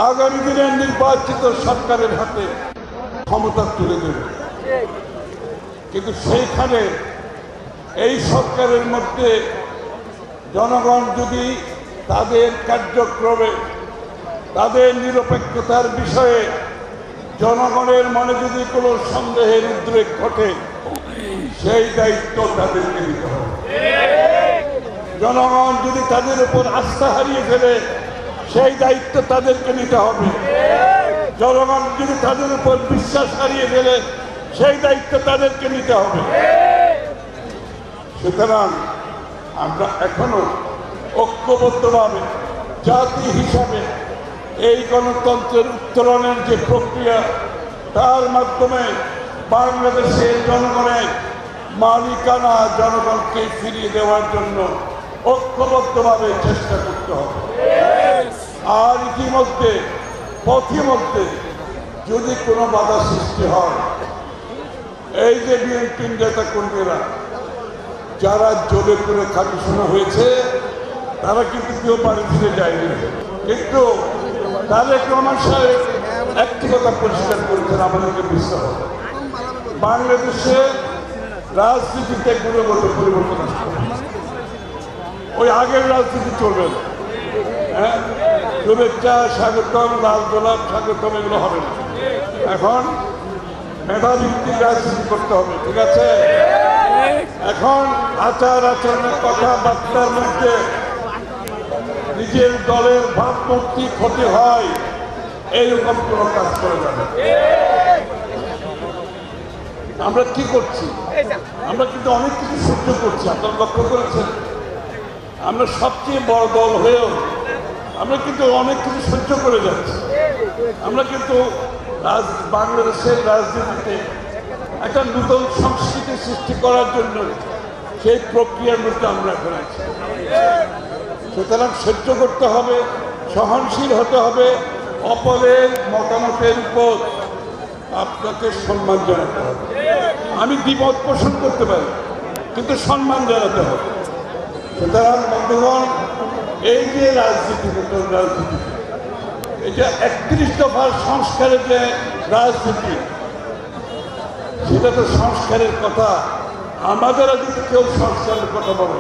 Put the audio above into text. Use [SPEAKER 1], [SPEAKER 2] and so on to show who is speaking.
[SPEAKER 1] আগামী দিনের নির্বাচিত সরকারের হাতে ক্ষমতা তুলে দেবে। কিন্তু সেইখানে এই সরকারের মধ্যে জনগণ যদি তাদের কার্যক্রমে তাদের নিরপেক্ষতার বিষয়ে জনগণের মনে যদি কোনো সন্দেহের উদ্রেক ঘটে, সেই দায়িত্ব তাদেরকে নিতে হবে। জনগণ যদি তাদের উপর আস্থা হারিয়ে ফেলে, সেই দায়িত্ব তাদেরকে নিতে হবে। জনগণ যদি তাদের উপর বিশ্বাস হারিয়ে ফেলে, সেই দায়িত্ব তাদেরকে নিতে হবে। সুতরাং আমরা এখনো ঐক্যবদ্ধভাবে জাতি হিসাবে এই গণতন্ত্রের উত্তরণের যে প্রক্রিয়া, তার মাধ্যমে বাংলাদেশের জনগণের মালিকানা জনগণকে ফিরিয়ে দেওয়ার জন্য ঐক্যবদ্ধভাবে চেষ্টা করতে হবে। আর ইতিমধ্যে পথিমধ্যে যদি কোনো বাধা সৃষ্টি হয়, এই যে বিএনপি নেতা কর্মীরা যারা জোরে করে খাটি শোনা হয়েছে, তারা কিন্তু কেউ বাড়ি ফিরে যায়নি। কিন্তু তারেক রহমান সাহেব একটি কথা পরিষ্কার করেছেন, আমাদেরকে বুঝতে হবে, বাংলাদেশে রাজনীতিতে গুণগত পরিবর্তন আসতে হবে। ওই আগের রাজনীতি চলবে না। হ্যাঁ, শুভেচ্ছা স্বাগতম, লাল গোলাপ স্বাগতম, এগুলো হবে না। এখন মেধাভিত্তিক রাজনীতি করতে হবে, ঠিক আছে? এখন আচার আচরণের কথাবার্তার মধ্যে নিজের দলের ভাবমূর্তি ক্ষতি হয়, এইরকম কোনো কাজ করে যাবে। আমরা কি করছি? আমরা কিন্তু অনেক কিছু সহ্য করছি, আপনারা লক্ষ্য করেছেন। আমরা সবচেয়ে বড় দল হয়েও আমরা কিন্তু অনেক কিছু সহ্য করে যাচ্ছি। আমরা কিন্তু বাংলাদেশের রাজনীতিতে একটা নতুন সংস্কৃতি সৃষ্টি করার জন্য সেই প্রক্রিয়ার মধ্যে আমরা এখন আছি। সুতরাং সহ্য করতে হবে, সহনশীল হতে হবে, অপরের মতামতের উপর আপনাকে সম্মান জানাতে হবে। আমি দ্বিমত পোষণ করতে পারি, কিন্তু সম্মান জানাতে হবে। সুতরাং বন্ধুগণ, এই যে রাজনীতি, নতুন রাজনীতি, এটা 31 দফার সংস্কারের যে রাজনীতি, সেটা তো সংস্কারের কথা। আমাদের আগে কেউ সংস্কারের কথা বলে